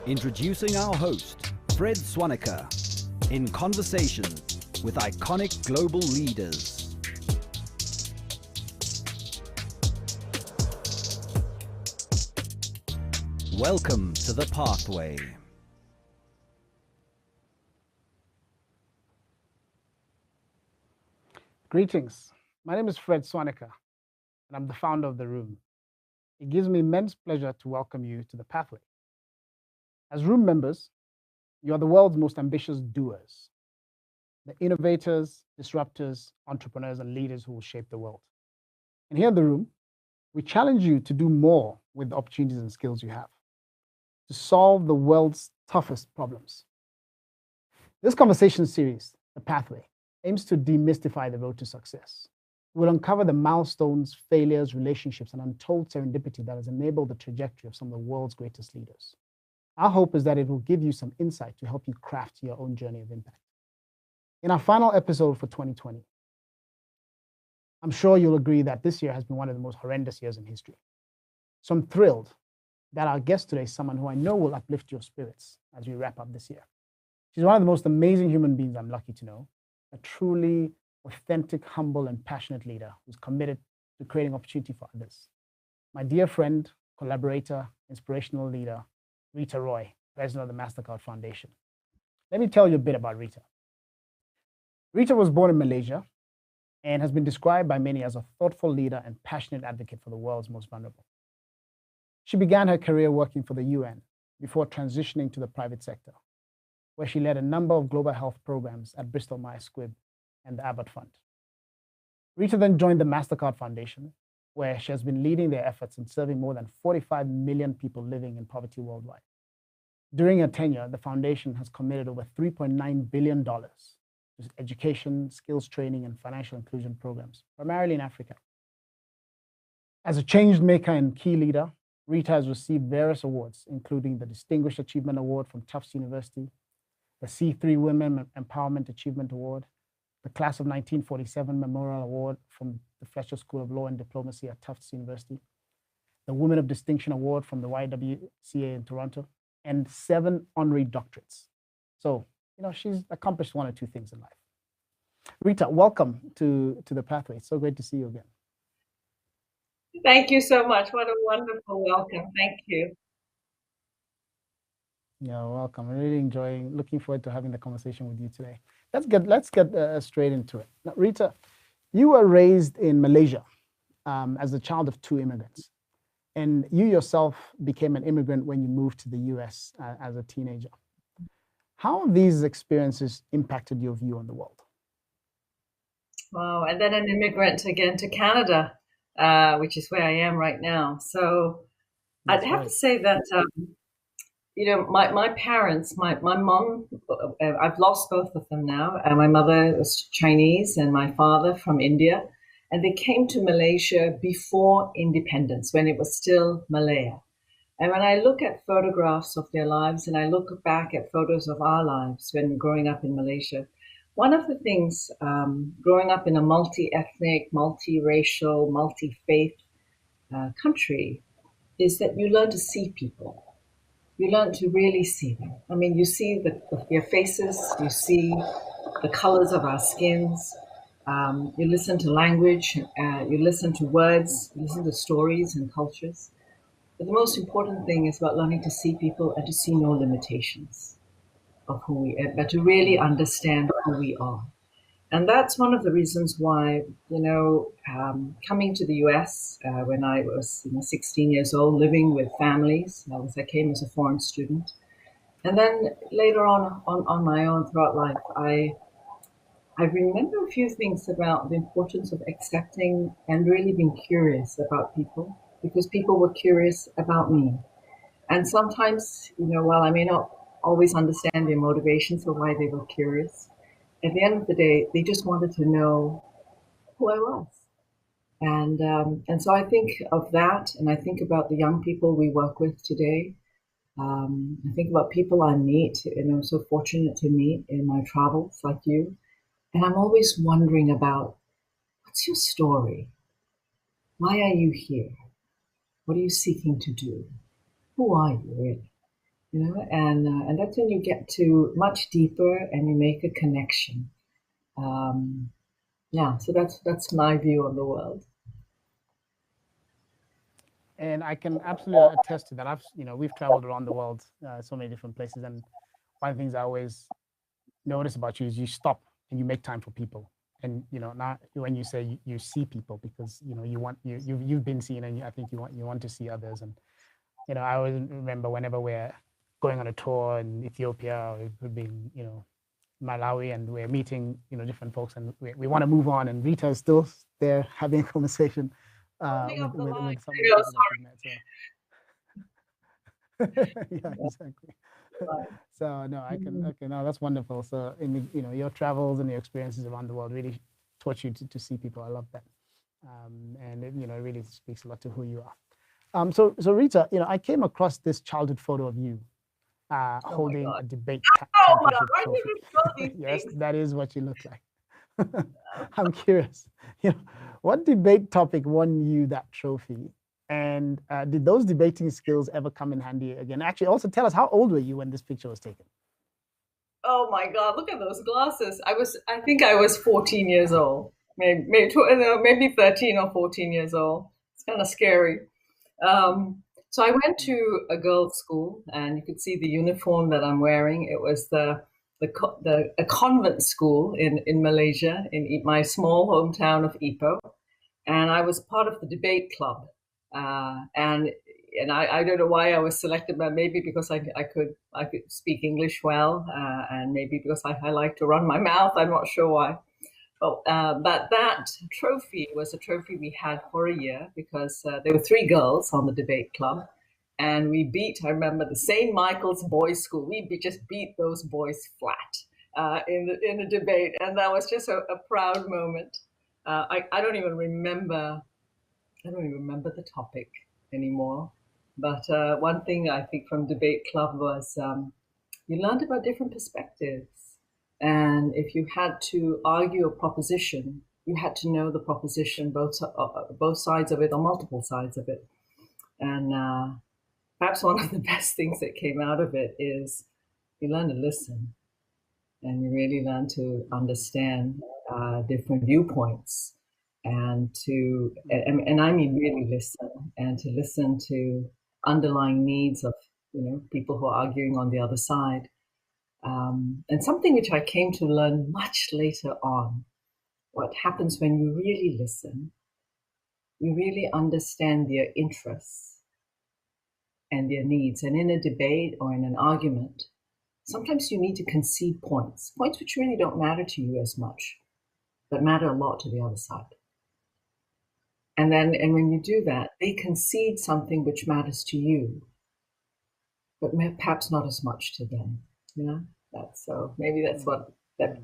Introducing our host, Fred Swaniker, in conversations with iconic global leaders. Welcome to the Pathway. Greetings. My name is Fred Swaniker, and I'm the founder of The Room. It gives me immense pleasure to welcome you to the Pathway. As Room members, you are the world's most ambitious doers, the innovators, disruptors, entrepreneurs, and leaders who will shape the world. And here in The Room, we challenge you to do more with the opportunities and skills you have, to solve the world's toughest problems. This conversation series, The Pathway, aims to demystify the road to success. We'll uncover the milestones, failures, relationships, and untold serendipity that has enabled the trajectory of some of the world's greatest leaders. Our hope is that it will give you some insight to help you craft your own journey of impact. In our final episode for 2020, I'm sure you'll agree that this year has been one of the most horrendous years in history. So I'm thrilled that our guest today is someone who I know will uplift your spirits as we wrap up this year. She's one of the most amazing human beings I'm lucky to know, a truly authentic, humble, and passionate leader who's committed to creating opportunity for others. My dear friend, collaborator, inspirational leader, Rita Roy, president of the MasterCard Foundation. Let me tell you a bit about Rita. Rita was born in Malaysia and has been described by many as a thoughtful leader and passionate advocate for the world's most vulnerable. She began her career working for the UN before transitioning to the private sector, where she led a number of global health programs at Bristol Myers Squibb and the Abbott Fund. Rita then joined the MasterCard Foundation, where she has been leading their efforts in serving more than 45 million people living in poverty worldwide. During her tenure, the foundation has committed over $3.9 billion to education, skills training, and financial inclusion programs, primarily in Africa. As a change maker and key leader, Rita has received various awards, including the Distinguished Achievement Award from Tufts University, the C3 Women Empowerment Achievement Award, the Class of 1947 Memorial Award from the Fletcher School of Law and Diplomacy at Tufts University, the Women of Distinction Award from the YWCA in Toronto, and 7 honorary doctorates. So, she's accomplished one or two things in life. Rita, welcome to the Pathway. It's so great to see you again. Thank you so much. What a wonderful welcome. Thank you. You're welcome. I'm really looking forward to having the conversation with you today. Let's get straight into it. Now, Rita, you were raised in Malaysia as the child of 2 immigrants. And you yourself became an immigrant when you moved to the US as a teenager. How have these experiences impacted your view on the world? Wow, and then an immigrant again to Canada, which is where I am right now. So I'd have to say that, my parents, my mom, I've lost both of them now. My mother was Chinese and my father from India. And they came to Malaysia before independence, when it was still Malaya. And when I look at photographs of their lives and I look back at photos of our lives when growing up in Malaysia, one of the things growing up in a multi-ethnic, multi-racial, multi-faith country is that you learn to see people. You learn to really see them. I mean, you see their faces, you see the colors of our skins, you listen to language, you listen to words, you listen to stories and cultures. But the most important thing is about learning to see people and to see no limitations of who we are, but to really understand who we are. And that's one of the reasons why, coming to the US when I was 16 years old, living with families, I came as a foreign student. And then later on my own throughout life, I remember a few things about the importance of accepting and really being curious about people, because people were curious about me. And sometimes, while I may not always understand their motivations for why they were curious, at the end of the day, they just wanted to know who I was. And so I think of that, and I think about the young people we work with today. I think about people I meet, and I'm so fortunate to meet in my travels like you. And I'm always wondering about, what's your story? Why are you here? What are you seeking to do? Who are you really? and that's when you get to much deeper and you make a connection. So that's my view on the world. And I can absolutely attest to that. We've traveled around the world, so many different places, and one of the things I always notice about you is you stop and you make time for people. And now when you say you see people, because you've been seen, and I think you want to see others. And I always remember whenever we're going on a tour in Ethiopia, or it could be Malawi, and we're meeting different folks, and we want to move on, and Rita is still there having a conversation with someone. Yeah, exactly. So no, okay, no, that's wonderful. So in your travels and your experiences around the world really taught you to see people. I love that, and it really speaks a lot to who you are. So Rita, I came across this childhood photo of you holding a debate championship trophy. Yes, that is what you look like. I'm curious, what debate topic won you that trophy? And did those debating skills ever come in handy again? Actually, also tell us, how old were you when this picture was taken? Oh my God, look at those glasses. I think I was 14 years old, maybe 13 or 14 years old. It's kind of scary. So I went to a girls' school, and you could see the uniform that I'm wearing. It was a convent school in Malaysia, in my small hometown of Ipoh, and I was part of the debate club. And I don't know why I was selected, but maybe because I could speak English well, and maybe because I like to run my mouth. I'm not sure why. But that trophy was a trophy we had for a year, because there were 3 girls on the debate club, and we beat, I remember, the St. Michael's Boys' School. We just beat those boys flat in the debate, and that was just a proud moment. I don't even remember the topic anymore. But one thing I think from debate club was you learned about different perspectives. And if you had to argue a proposition, you had to know the proposition, both sides of it, or multiple sides of it. And perhaps one of the best things that came out of it is you learn to listen, and you really learn to understand different viewpoints, and I mean really listen, and to listen to underlying needs of people who are arguing on the other side. And something which I came to learn much later on, what happens when you really listen, you really understand their interests and their needs. And in a debate or in an argument, sometimes you need to concede points which really don't matter to you as much, but matter a lot to the other side. And when you do that, they concede something which matters to you, but perhaps not as much to them. Maybe that's what that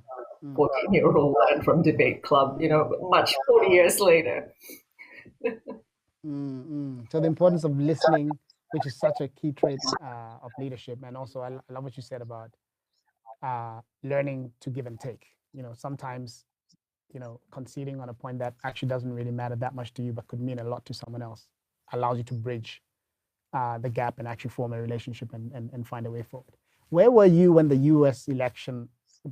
14-year-old learned from debate club, much 40 years later. So the importance of listening, which is such a key trait of leadership. And also I love what you said about learning to give and take. Sometimes conceding on a point that actually doesn't really matter that much to you, but could mean a lot to someone else, allows you to bridge the gap and actually form a relationship and find a way forward. Where were you when the U.S. election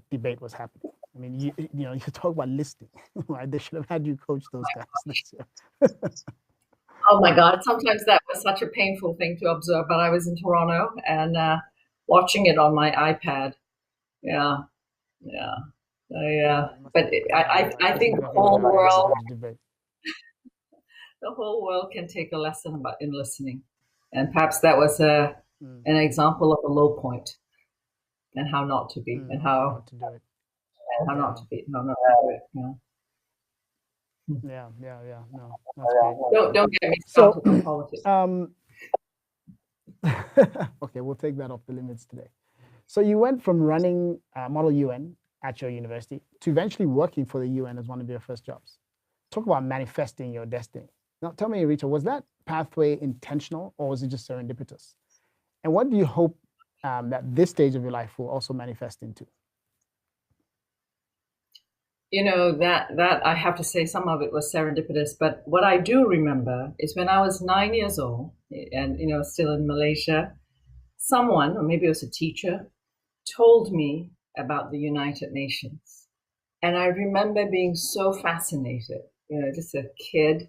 debate was happening? I mean, you talk about listening, right? They should have had you coach those guys this year. Oh my God! Sometimes that was such a painful thing to observe. But I was in Toronto and watching it on my iPad. Yeah. But I think the whole world can take a lesson in listening, and perhaps that was an example of a low point, and how not to be, and how to do it, and how not to be, how not to do it. Yeah. No, that's great. Don't get me started on politics. Okay, we'll take that off the limits today. So you went from running Model UN at your university to eventually working for the UN as one of your first jobs. Talk about manifesting your destiny. Now, tell me, Rita, was that pathway intentional, or was it just serendipitous? And what do you hope that this stage of your life will also manifest into? That I have to say, some of it was serendipitous, but what I do remember is when I was 9 years old and, still in Malaysia, someone, or maybe it was a teacher, told me about the United Nations. And I remember being so fascinated, just a kid,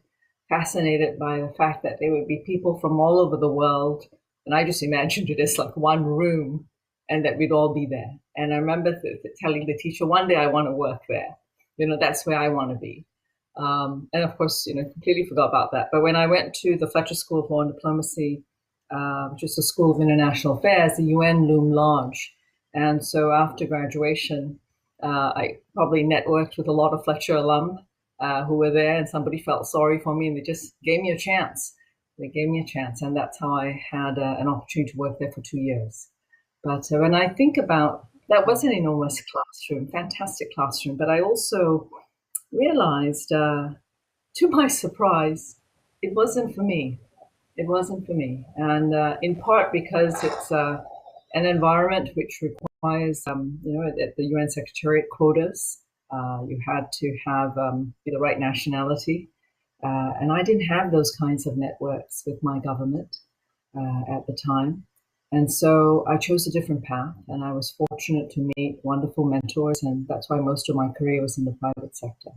fascinated by the fact that there would be people from all over the world. And I just imagined it as like one room and that we'd all be there. And I remember telling the teacher, one day I want to work there. That's where I want to be. And of course, completely forgot about that. But when I went to the Fletcher School of Foreign Diplomacy, which is the School of International Affairs, the UN loomed large. And so after graduation, I probably networked with a lot of Fletcher alum who were there, and somebody felt sorry for me, and they just gave me a chance. They gave me a chance, and that's how I had an opportunity to work there for 2 years. But when I think about that, was an enormous classroom, fantastic classroom. But I also realized, to my surprise, it wasn't for me. It wasn't for me, and in part because it's an environment which requires, at the UN Secretariat, quotas. You had to have the right nationality, and I didn't have those kinds of networks with my government at the time. And so I chose a different path, and I was fortunate to meet wonderful mentors, and that's why most of my career was in the private sector.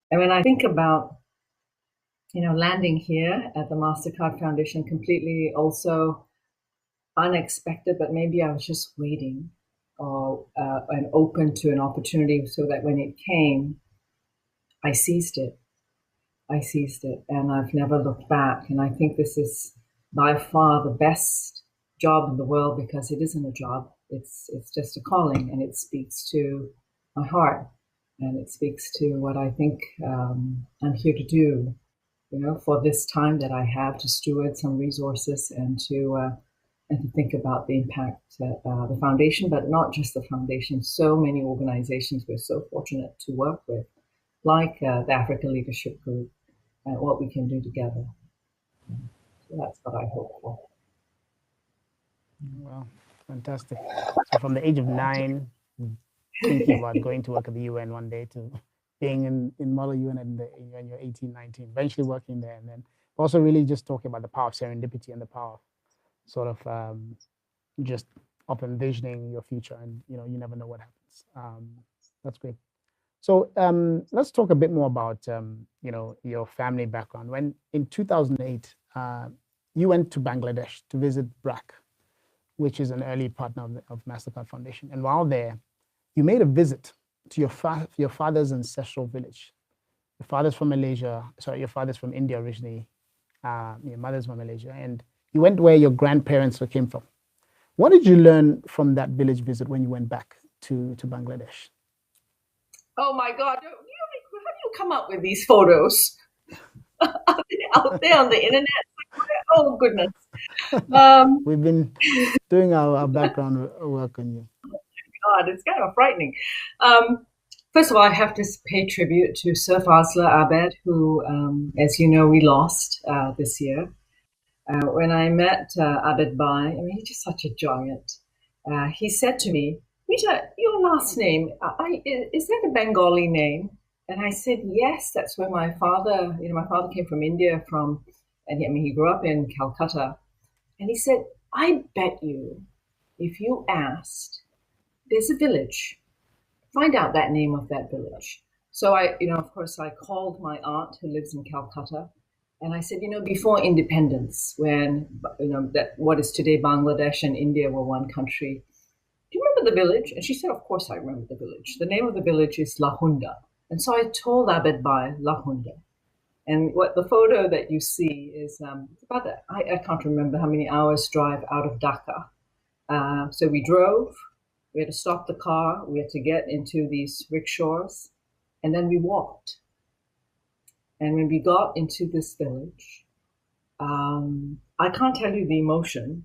And when I think about, landing here at the MasterCard Foundation, completely also unexpected, but maybe I was just waiting and open to an opportunity so that when it came, I seized it. And I've never looked back. And I think this is by far the best job in the world, because it isn't a job. It's just a calling, and it speaks to my heart, and it speaks to what I think I'm here to do, for this time that I have, to steward some resources and to think about the impact that the foundation, but not just the foundation, so many organizations we're so fortunate to work with, like the Africa Leadership Group, and what we can do together. So that's what I hope for. Wow, fantastic. So from the age of 9, thinking about going to work at the UN one day, to being in Model UN when you're 18, 19, eventually working there, and then also really just talking about the power of serendipity and the power of sort of just of envisioning your future, and you never know what happens. That's great. So let's talk a bit more about your family background. When in 2008 you went to Bangladesh to visit BRAC, which is an early partner of MasterCard Foundation, and while there, you made a visit to your father's ancestral village. Your father's from Malaysia. Sorry, your father's from India originally. Your mother's from Malaysia, and you went where your grandparents came from. What did you learn from that village visit when you went back to Bangladesh? Oh my God! How do you come up with these photos out there on the internet? Oh goodness! We've been doing our background work on you. God, it's kind of frightening. First of all, I have to pay tribute to Sir Fazla Abed, who, as you know, we lost this year. When I met Abed Bhai, he's just such a giant. He said to me, "Rita, your last name, is that a Bengali name?" And I said, "Yes, that's where my father came from India and he grew up in Calcutta." And he said, "I bet you, if you asked, there's a village, find out that name of that village." So of course, I called my aunt who lives in Calcutta, and I said, before independence, when, that what is today Bangladesh and India were one country, do you remember the village? And she said, "Of course I remember the village. The name of the village is Lahunda." And so I told Abed Bhai, Lahunda. And what the photo that you see is about I can't remember how many hours drive out of Dhaka. So we drove, we had to stop the car, we had to get into these rickshaws, and then we walked. And when we got into this village, I can't tell you the emotion,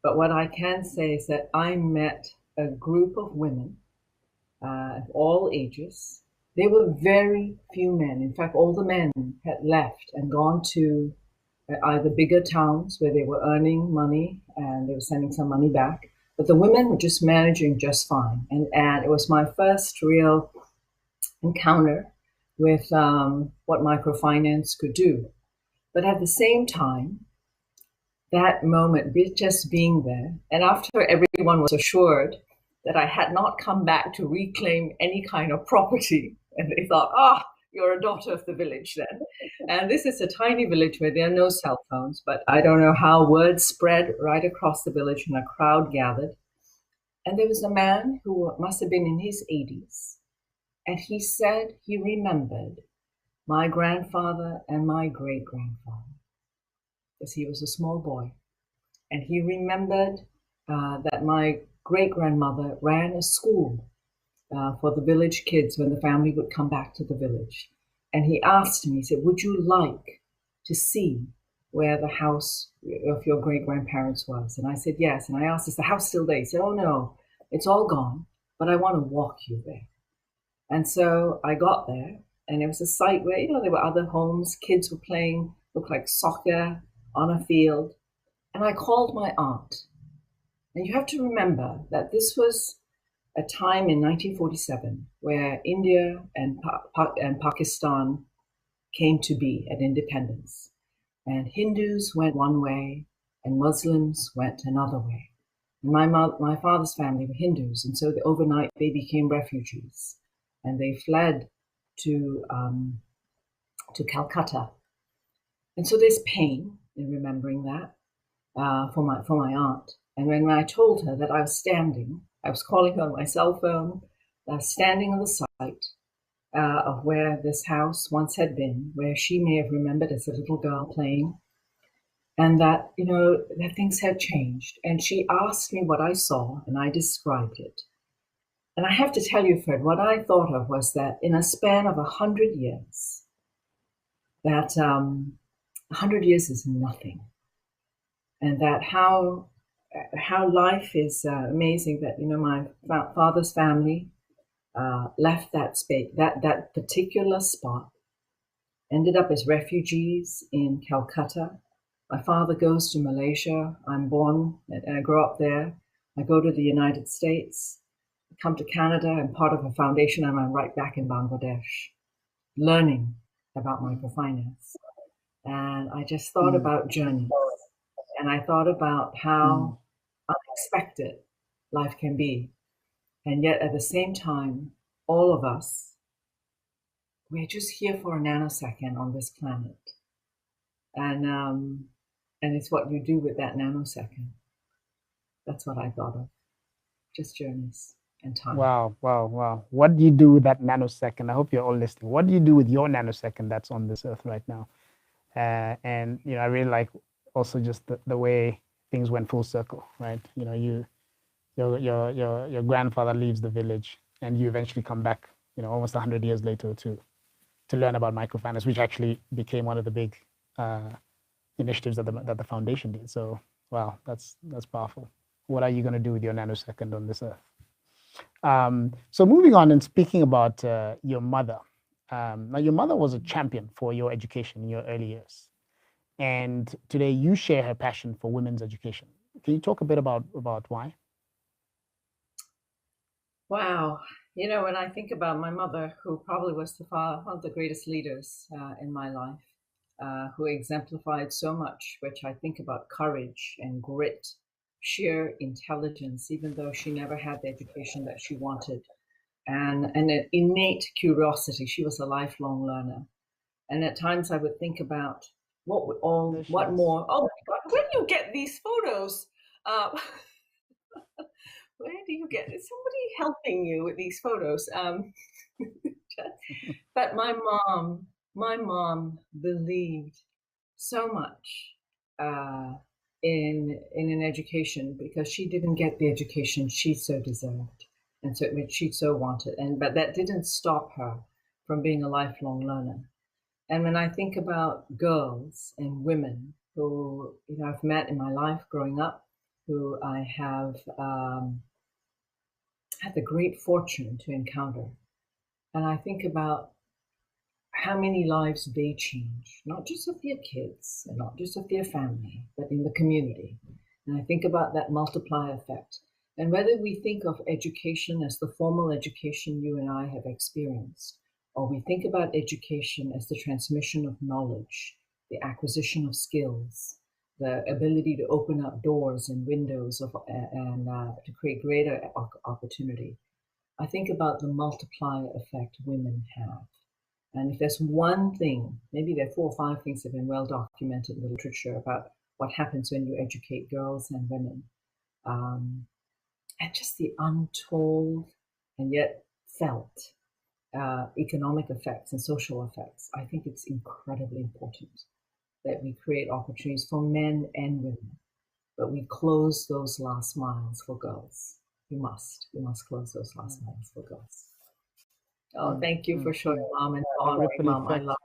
but what I can say is that I met a group of women of all ages. There were very few men. In fact, all the men had left and gone to either bigger towns where they were earning money and they were sending some money back. But the women were just managing just fine. And it was my first real encounter with what microfinance could do. But at the same time, that moment, just being there, and after everyone was assured that I had not come back to reclaim any kind of property, and they thought, you're a daughter of the village then. And this is a tiny village where there are no cell phones, but I don't know how word spread right across the village and a crowd gathered. And there was a man who must have been in his 80s. And he said he remembered my grandfather and my great-grandfather, because he was a small boy. And he remembered that my great-grandmother ran a school for the village kids when the family would come back to the village. And he asked me, he said, would you like to see where the house of your great-grandparents was? And I said, yes. And I asked, is the house still there? He said, oh, no, it's all gone, but I want to walk you there. And so I got there, and it was a site where, there were other homes, kids were playing, looked like soccer on a field. And I called my aunt. And you have to remember that this was a time in 1947 where India and Pakistan came to be at independence. And Hindus went one way and Muslims went another way. And my father's family were Hindus, and so overnight they became refugees. And they fled to Calcutta. And so there's pain in remembering that for my aunt. And when I told her that I was calling her on my cell phone, standing on the site of where this house once had been, where she may have remembered as a little girl playing, and that, that things had changed. And she asked me what I saw, and I described it. And I have to tell you, Fred, what I thought of was that in a span of 100 years, that 100 years is nothing. And that how life is amazing, that, my father's family left that space, that particular spot, ended up as refugees in Calcutta. My father goes to Malaysia. I'm born and I grow up there. I go to the United States, come to Canada, and part of a foundation, and I'm right back in Bangladesh, learning about microfinance. And I just thought about journeys, and I thought about how unexpected life can be. And yet at the same time, all of us, we're just here for a nanosecond on this planet. And it's what you do with that nanosecond. That's what I thought of. Just journeys and time. Wow. What do you do with that nanosecond? I hope you're all listening. What do you do with your nanosecond that's on this earth right now? And I really like also just the way things went full circle, right? Your grandfather leaves the village, and you eventually come back, almost 100 years later to learn about microfinance, which actually became one of the big initiatives that the foundation did. So wow, that's powerful. What are you going to do with your nanosecond on this earth? So moving on and speaking about your mother. Now, your mother was a champion for your education in your early years. And today you share her passion for women's education. Can you talk a bit about why? Wow. When I think about my mother, who probably was one of the greatest leaders in my life, who exemplified so much, which I think about courage and grit, sheer intelligence, even though she never had the education that she wanted, and an innate curiosity. She was a lifelong learner. And at times I would think about what more? Oh my God, where do you get these photos? Where do you get it? Somebody helping you with these photos? But my mom believed so much in an education, because she didn't get the education she so deserved and so she so wanted. But that didn't stop her from being a lifelong learner. And when I think about girls and women who I've met in my life growing up, who I have had the great fortune to encounter, and I think about how many lives they change, not just of their kids and not just of their family, but in the community. And I think about that multiplier effect. And whether we think of education as the formal education you and I have experienced, or we think about education as the transmission of knowledge, the acquisition of skills, the ability to open up doors and windows and to create greater opportunity. I think about the multiplier effect women have. And if there's one thing, maybe there are 4 or 5 things that have been well documented in the literature about what happens when you educate girls and women, and just the untold and yet felt economic effects and social effects, I think it's incredibly important that we create opportunities for men and women, but we close those last miles for girls. We must close those last miles for girls. Oh, thank you for showing Mom and following Mom. I love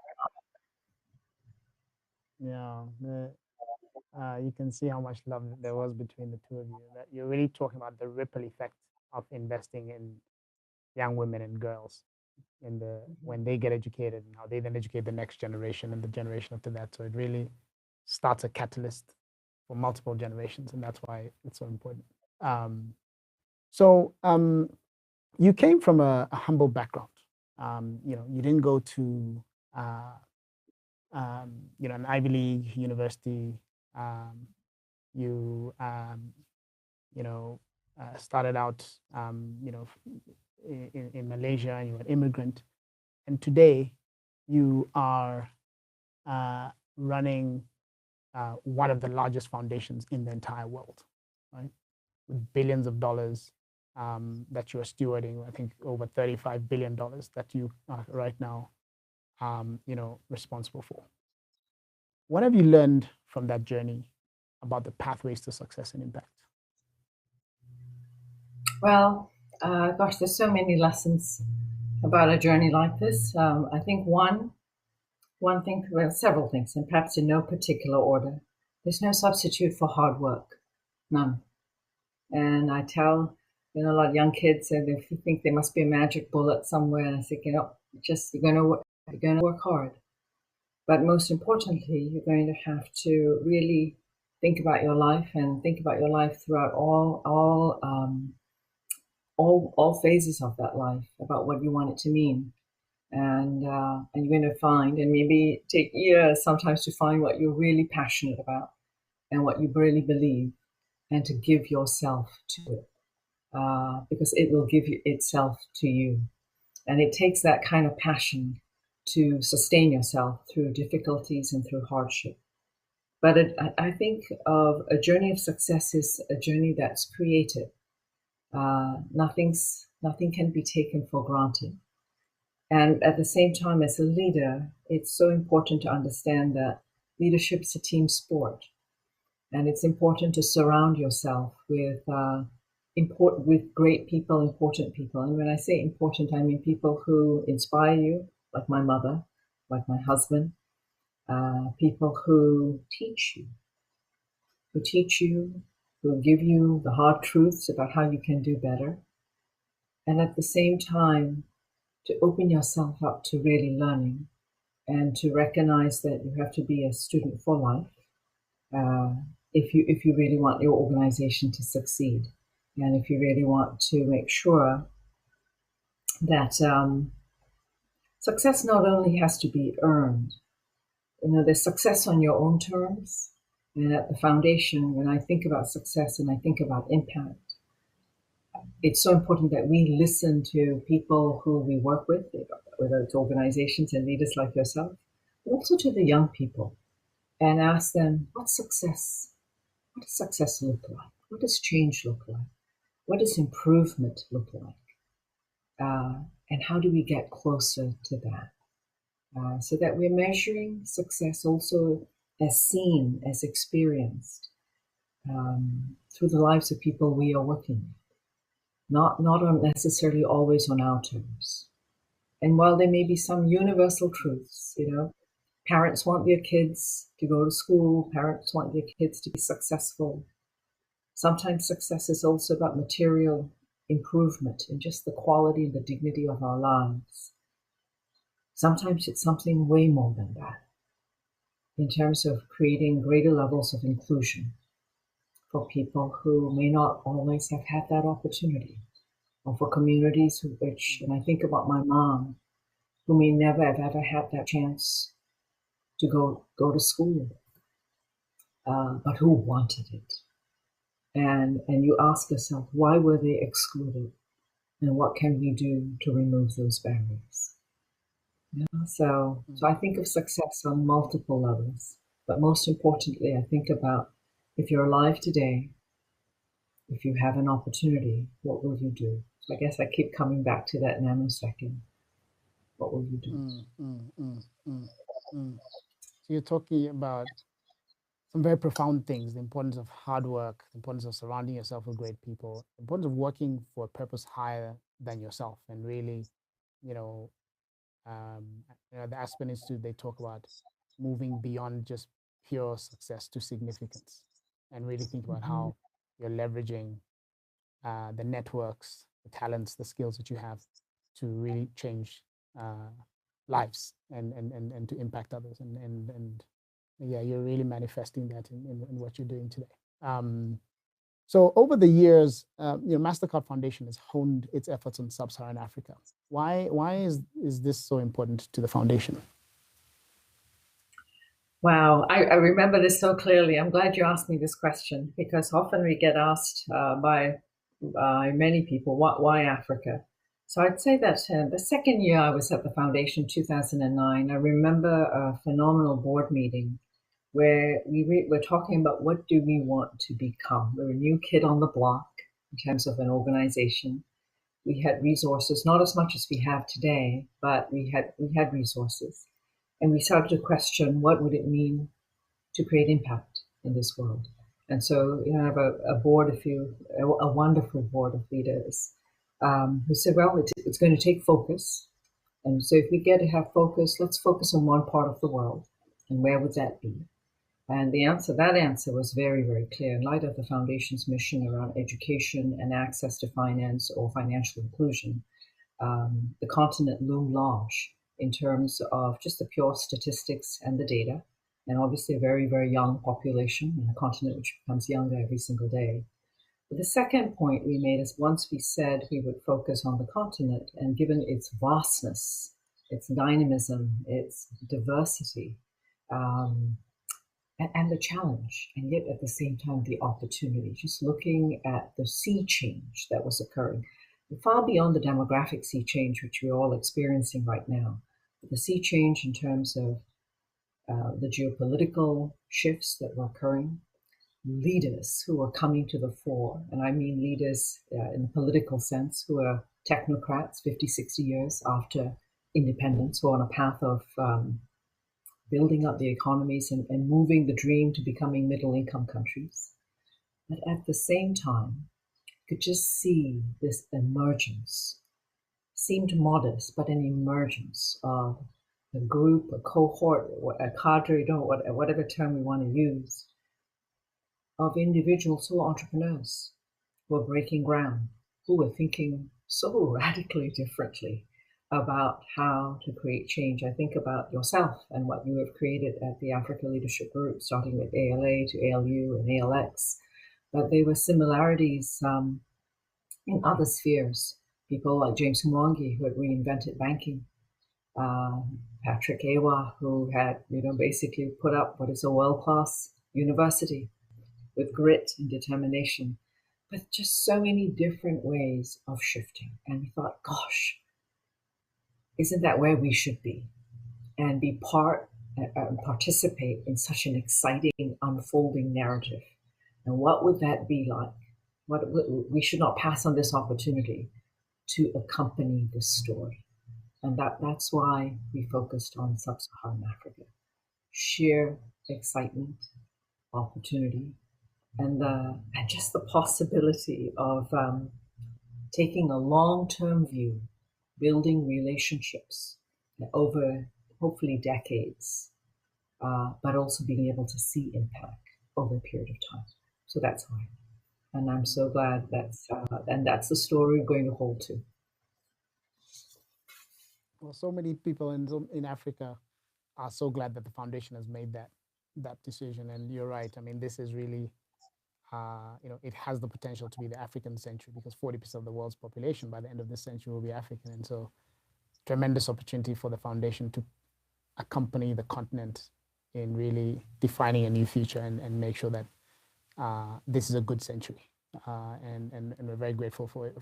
it. Yeah, you can see how much love there was between the two of you. That you're really talking about the ripple effect of investing in young women and girls, in when they get educated and how they then educate the next generation and the generation after that. So it really starts a catalyst for multiple generations, and that's why it's so important. You came from a humble background. You didn't go to an Ivy League university. You started out in Malaysia, and you were an immigrant, and today you are running one of the largest foundations in the entire world, right? With billions of dollars that you are stewarding. I think over $35 billion that you are right now, responsible for. What have you learned from that journey about the pathways to success and impact? Well, gosh, there's so many lessons about a journey like this. I think one thing, well, several things, and perhaps in no particular order. There's no substitute for hard work, none. And I tell a lot of young kids, they think there must be a magic bullet somewhere. And I say, just you're going to work hard. But most importantly, you're going to have to really think about your life and think about your life throughout all phases of that life, about what you want it to mean. And you're going to find, and maybe take years sometimes to find what you're really passionate about and what you really believe, and to give yourself to it, because it will give itself to you. And it takes that kind of passion to sustain yourself through difficulties and through hardship. But I think of a journey of success is a journey that's created. Nothing can be taken for granted. And at the same time, as a leader, it's so important to understand that leadership is a team sport. And it's important to surround yourself with great people, important people. And when I say important, I mean people who inspire you, like my mother, like my husband, people who teach you, who give you the hard truths about how you can do better. And at the same time, to open yourself up to really learning, and to recognize that you have to be a student for life if you really want your organization to succeed, and if you really want to make sure that success not only has to be earned, there's success on your own terms. And at the foundation, when I think about success and I think about impact, it's so important that we listen to people who we work with, whether it's organizations and leaders like yourself, but also to the young people, and ask them, what's success? What does success look like? What does change look like? What does improvement look like? And how do we get closer to that? So that we're measuring success also as seen, as experienced through the lives of people we are working with. Not necessarily always on our terms. And while there may be some universal truths, parents want their kids to go to school, parents want their kids to be successful. Sometimes success is also about material improvement and just the quality and the dignity of our lives. Sometimes it's something way more than that, in terms of creating greater levels of inclusion for people who may not always have had that opportunity, or for communities and I think about my mom, who may never have ever had that chance to go to school. but who wanted it. And you ask yourself, why were they excluded? And what can we do to remove those barriers? Yeah, so I think of success on multiple levels, but most importantly, I think about if you're alive today, if you have an opportunity, what will you do? So I guess I keep coming back to that nanosecond. What will you do? So you're talking about some very profound things: the importance of hard work, the importance of surrounding yourself with great people, the importance of working for a purpose higher than yourself, and really, you know, the Aspen Institute, they talk about moving beyond just pure success to significance, and really think about how you're leveraging the networks, the talents, the skills that you have to really change lives and to impact others. And yeah, you're really manifesting that in what you're doing today. So over the years, MasterCard Foundation has honed its efforts on Sub-Saharan Africa. Why is this so important to the foundation? Wow, I remember this so clearly. I'm glad you asked me this question, because often we get asked by many people, why Africa? So I'd say that the second year I was at the foundation, 2009, I remember a phenomenal board meeting where we were talking about what do we want to become. We were a new kid on the block in terms of an organization. We had resources, not as much as we have today, but we had resources. And we started to question, what would it mean to create impact in this world? And so, I have a board a wonderful board of leaders who said, well, it's going to take focus. And so if we get to have focus, let's focus on one part of the world. And where would that be? And that answer was very, very clear. In light of the foundation's mission around education and access to finance or financial inclusion, the continent loomed large in terms of just the pure statistics and the data, and obviously a very, very young population in a continent which becomes younger every single day. But the second point we made is, once we said we would focus on the continent, and given its vastness, its dynamism, its diversity, and the challenge, and yet at the same time the opportunity, just looking at the sea change that was occurring, far beyond the demographic sea change, which we're all experiencing right now, but the sea change in terms of the geopolitical shifts that were occurring, leaders who are coming to the fore, and I mean leaders in the political sense, who are technocrats 50, 60 years after independence, who are on a path of building up the economies and moving the dream to becoming middle-income countries. But at the same time, you could just see this emergence, seemed modest, but an emergence of a group, a cohort, a cadre, whatever term we want to use, of individuals who are entrepreneurs, who are breaking ground, who are thinking so radically differently about how to create change. I think about yourself and what you have created at the Africa Leadership Group, starting with ALA to ALU and ALX. But there were similarities in other spheres. People like James Mwangi, who had reinvented banking, Patrick Awa, who had basically put up what is a world-class university with grit and determination, but just so many different ways of shifting. And we thought, gosh, isn't that where we should be? And be participate in such an exciting, unfolding narrative. And what would that be like? We should not pass on this opportunity to accompany this story. And that's why we focused on Sub-Saharan Africa. Sheer excitement, opportunity, and just the possibility of taking a long-term view, building relationships over hopefully decades, but also being able to see impact over a period of time. So that's why. And I'm so glad that's the story we're going to hold to. Well, so many people in Africa are so glad that the foundation has made that decision. And you're right. I mean, this is really, it has the potential to be the African century, because 40% of the world's population by the end of this century will be African. And so, tremendous opportunity for the foundation to accompany the continent in really defining a new future and make sure that this is a good century. And we're very grateful for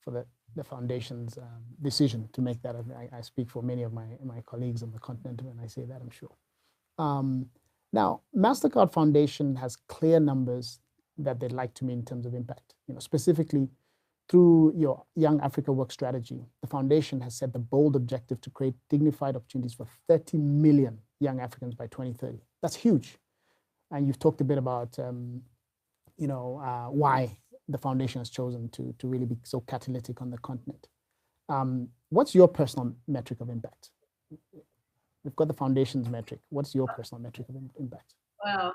the foundation's decision to make that. I speak for many of my colleagues on the continent when I say that, I'm sure. Now, MasterCard Foundation has clear numbers that they'd like to meet in terms of impact. Specifically, through your Young Africa Work Strategy, the foundation has set the bold objective to create dignified opportunities for 30 million young Africans by 2030. That's huge. And you've talked a bit about, why the foundation has chosen to really be so catalytic on the continent. What's your personal metric of impact? We've got the foundation's metric. What's your personal metric of impact? Well,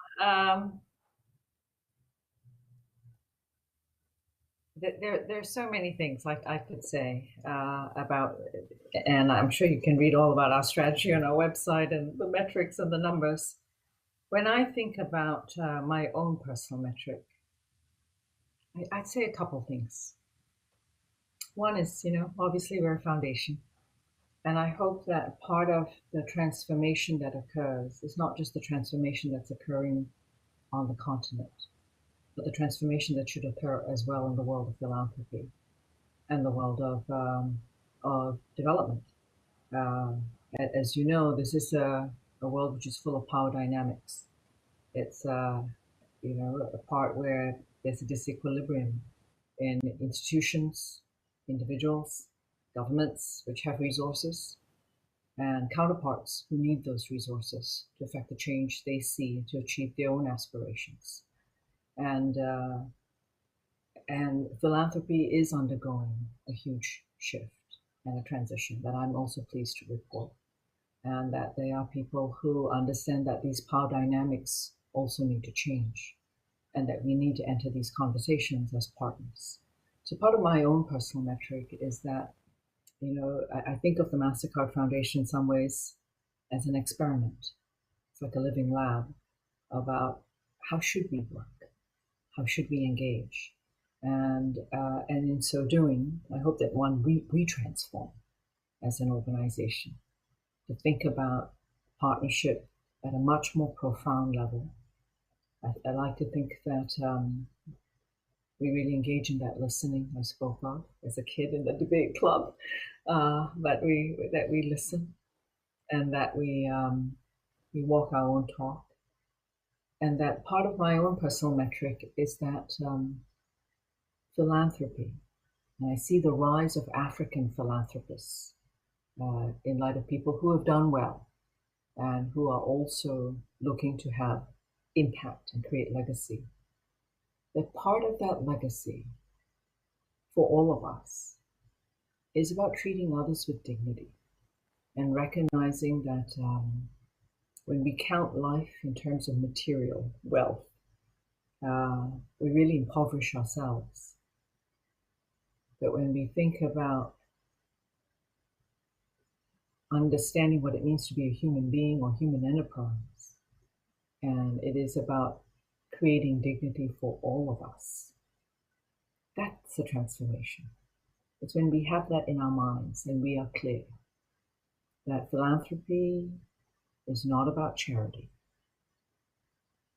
there's so many things I could say about, and I'm sure you can read all about our strategy on our website and the metrics and the numbers. When I think about my own personal metric, I'd say a couple of things. One is, obviously we're a foundation. And I hope that part of the transformation that occurs is not just the transformation that's occurring on the continent, but the transformation that should occur as well in the world of philanthropy and the world of development. As you know, this is a world which is full of power dynamics. It's a part where there's a disequilibrium in institutions, individuals, governments which have resources, and counterparts who need those resources to affect the change they see to achieve their own aspirations. And philanthropy is undergoing a huge shift and a transition that I'm also pleased to report. And that there are people who understand that these power dynamics also need to change and that we need to enter these conversations as partners. So part of my own personal metric is that, I think of the MasterCard Foundation in some ways as an experiment. It's like a living lab about how should we work? How should we engage? And in so doing, I hope that we transform as an organization to think about partnership at a much more profound level. I like to think that we really engage in that listening I spoke of as a kid in the debate club, that we listen and that we walk our own talk. And that part of my own personal metric is that philanthropy, and I see the rise of African philanthropists in light of people who have done well and who are also looking to have impact and create legacy. That part of that legacy for all of us is about treating others with dignity and recognizing that when we count life in terms of material wealth, we really impoverish ourselves. But when we think about understanding what it means to be a human being or human enterprise, and it is about creating dignity for all of us, that's a transformation. It's when we have that in our minds and we are clear that philanthropy is not about charity.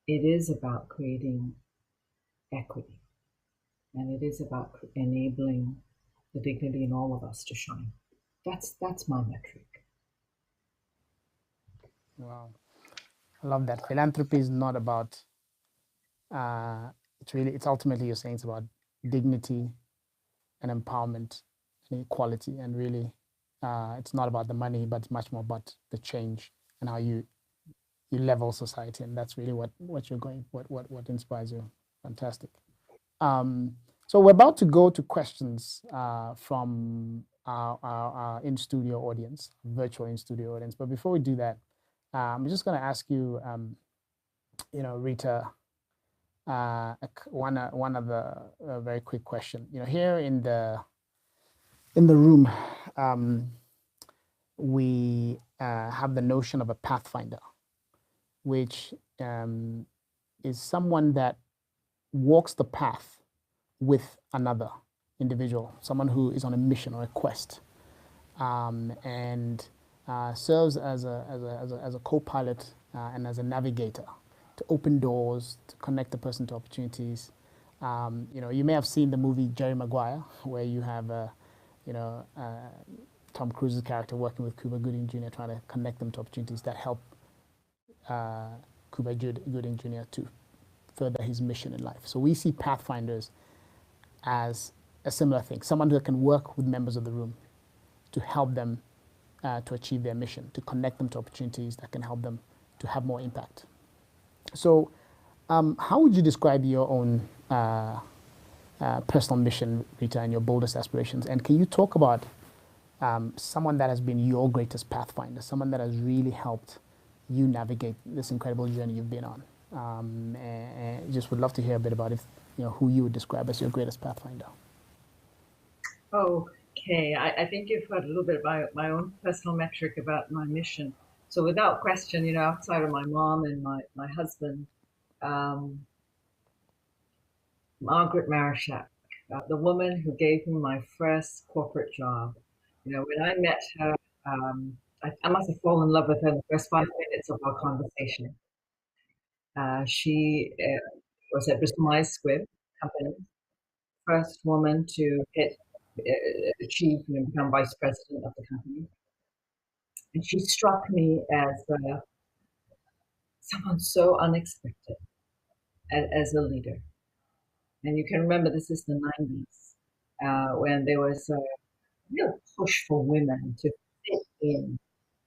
It is about creating equity, and it is about enabling the dignity in all of us to shine. That's my metric. Wow, I love that. Philanthropy is not about. It's ultimately, you're saying, it's about dignity and empowerment and equality, and really, it's not about the money, but it's much more about the change and how you level society, and that's really what you're going, what inspires you. Fantastic. So we're about to go to questions from our in-studio audience, virtual in-studio audience. But before we do that, I'm just going to ask you, Rita, one of the very quick question. Here in the room, we have the notion of a pathfinder, which is someone that walks the path with another individual, someone who is on a mission or a quest, and serves as a co-pilot and as a navigator to open doors, to connect the person to opportunities. You may have seen the movie Jerry Maguire, where you have, Tom Cruise's character working with Cuba Gooding Jr., trying to connect them to opportunities that help Cuba Gooding Jr. to further his mission in life. So we see Pathfinders as a similar thing, someone who can work with members of the room to help them to achieve their mission, to connect them to opportunities that can help them to have more impact. So how would you describe your own personal mission, Rita, and your boldest aspirations? And can you talk about someone that has been your greatest pathfinder, someone that has really helped you navigate this incredible journey you've been on? And just would love to hear a bit about who you would describe as your greatest pathfinder. Okay, I think you've heard a little bit about my own personal metric about my mission. So without question, outside of my mom and my husband, Margaret Marashak, the woman who gave me my first corporate job. When I met her, I must have fallen in love with her in the first 5 minutes of our conversation. She was at Bristol Myers Squibb company, first woman to achieve and become vice president of the company. And she struck me as someone so unexpected as a leader. And you can remember this is the 90s, when there was a real push for women to fit in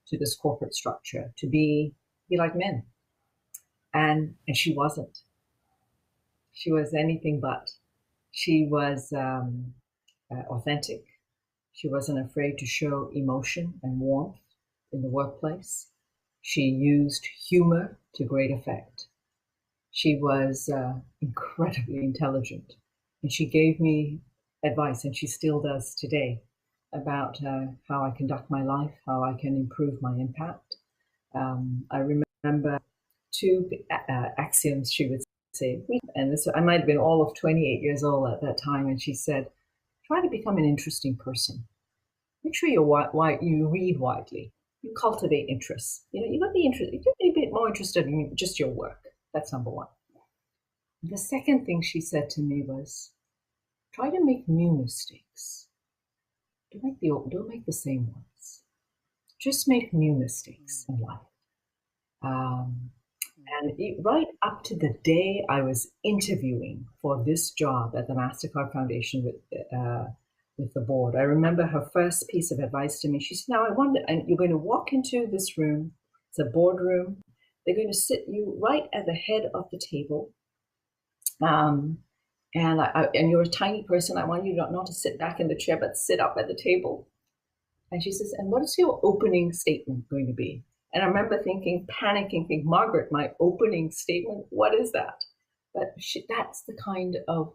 to this corporate structure, to be like men. And she wasn't. She was anything but. She was authentic. She wasn't afraid to show emotion and warmth in the workplace. She used humor to great effect. She was incredibly intelligent, and she gave me advice, and she still does today, about how I conduct my life, how I can improve my impact. I remember two axioms she would say, and this, I might have been all of 28 years old at that time, and she said, try to become an interesting person. Make sure you read widely. You cultivate interests. You got to be interested. You got to be a bit more interested in just your work. That's number one. The second thing she said to me was, try to make new mistakes. Don't make the same ones. Just make new mistakes in life. And right up to the day I was interviewing for this job at the MasterCard Foundation with the board, I remember her first piece of advice to me. She said, now I wonder, and you're going to walk into this room, it's a boardroom, they're going to sit you right at the head of the table. And you're a tiny person, I want you not to sit back in the chair, but sit up at the table. And she says, and what is your opening statement going to be? And I remember panicking, thinking, Margaret, my opening statement, what is that? But that's the kind of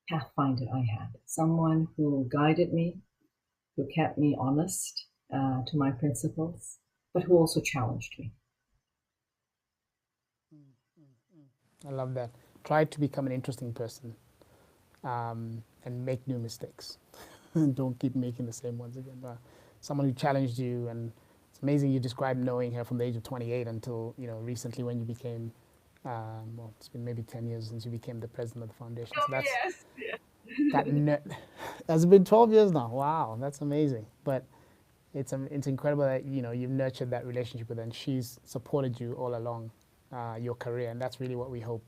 pathfinder I had, someone who guided me, who kept me honest to my principles, but who also challenged me. I love that. Try to become an interesting person and make new mistakes. Don't keep making the same ones again. But someone who challenged you, and it's amazing you described knowing her from the age of 28 until recently when you became, well, it's been maybe 10 years since you became the president of the foundation. So that's, yes. That's been 12 years now. Wow, that's amazing. But it's incredible that you've nurtured that relationship with her, and she's supported you all along your career, and that's really what we hope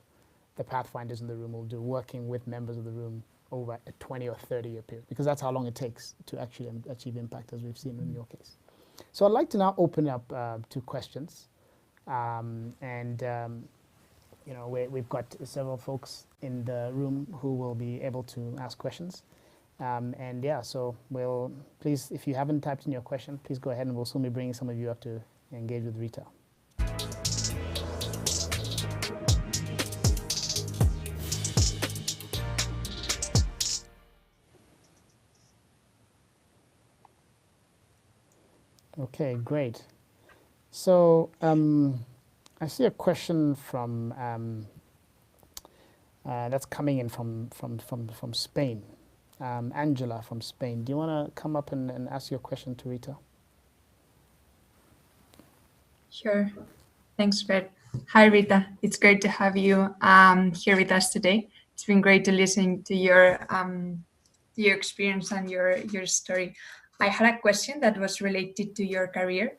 the Pathfinders in the room will do, working with members of the room over a 20 or 30 year period, because that's how long it takes to actually achieve impact, as we've seen in your case. So I'd like to now open up to questions, we've got several folks in the room who will be able to ask questions. So please, if you haven't typed in your question, please go ahead, and we'll soon be bringing some of you up to engage with Rita. Okay, great. So I see a question from that's coming in from Spain. Angela from Spain. Do you want to come up and ask your question to Rita? Sure. Thanks, Fred. Hi, Rita. It's great to have you here with us today. It's been great to listen to your experience and your story. I had a question that was related to your career,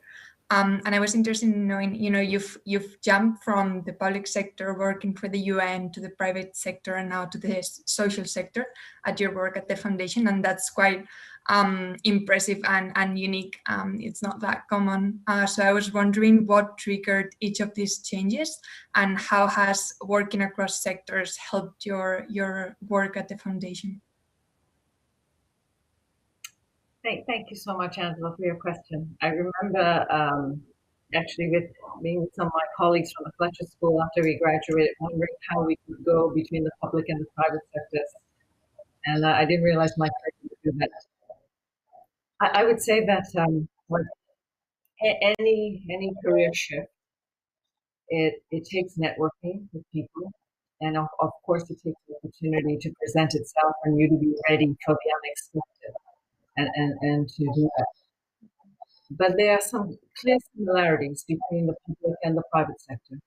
and I was interested in knowing. You've jumped from the public sector, working for the UN, to the private sector, and now to the social sector at your work at the foundation, and that's quite impressive and unique. It's not that common. So I was wondering what triggered each of these changes, and how has working across sectors helped your work at the foundation? Thank you so much, Angela, for your question. I remember actually with being with some of my colleagues from the Fletcher School after we graduated, wondering how we could go between the public and the private sectors. And I didn't realize my career would do that. I would say that like any career shift, it takes networking with people, and of course it takes the opportunity to present itself and you to be ready for the unexpected and to do that. But there are some clear similarities between the public and the private sector.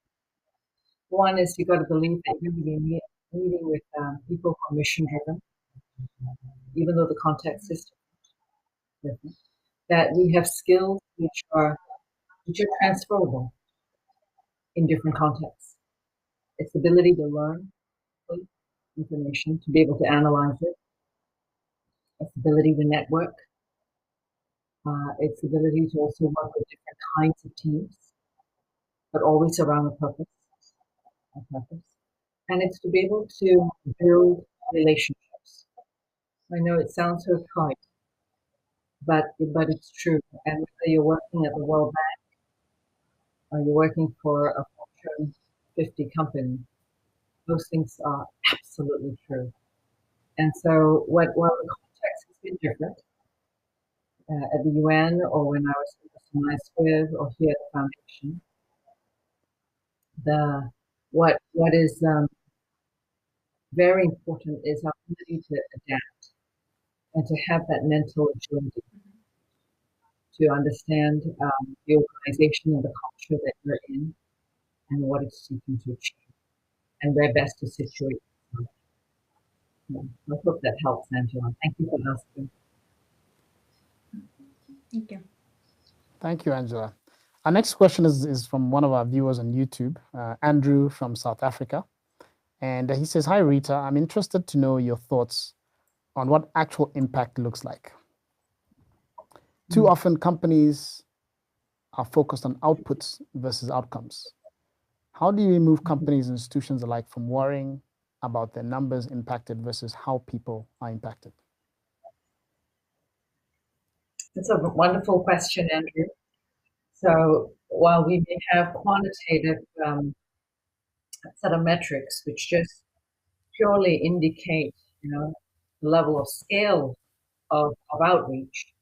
One is you got to believe that you're going to be meeting with people who are mission driven, even though the context is different. That we have skills which are transferable in different contexts. It's the ability to learn information, to be able to analyze it. It's the ability to network. It's the ability to also work with different kinds of teams, but always around a purpose. And it's to be able to build relationships. I know it sounds so trite, but it's true. And whether you're working at the World Bank or you're working for a Fortune 50 company, those things are absolutely true. And so, while the context has been different at the UN or when I was personalized with or here at the foundation, what is very important is our ability to adapt and to have that mental agility to understand the organization and the culture that you're in and what it's seeking to achieve and where best to situate yourself. Yeah, I hope that helps, Angela. Thank you for asking. Thank you. Thank you, Angela. Our next question is from one of our viewers on YouTube, Andrew from South Africa. And he says, "Hi, Rita. I'm interested to know your thoughts on what actual impact looks like. Too often, companies are focused on outputs versus outcomes. How do you remove companies and institutions alike from worrying about their numbers impacted versus how people are impacted?" That's a wonderful question, Andrew. So while we may have quantitative set of metrics which just purely indicate, the level of scale of outreach,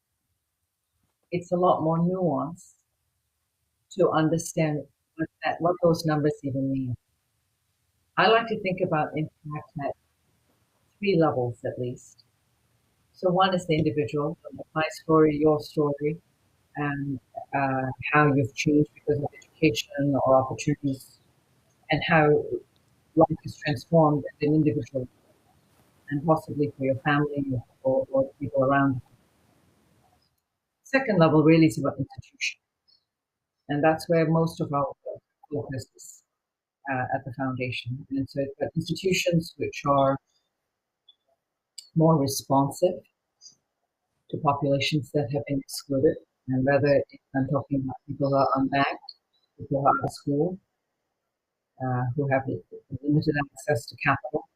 it's a lot more nuanced to understand what those numbers even mean. I like to think about impact at 3 levels at least. So one is the individual, my story, your story, and how you've changed because of education or opportunities, and how life is transformed as an individual, and possibly for your family or people around you. Second level really is about institution, and that's where most of our focus is at the foundation. And so it's about institutions which are more responsive to populations that have been excluded, and whether I'm talking about people who are unbanked, people who are out of school, who have limited access to capital,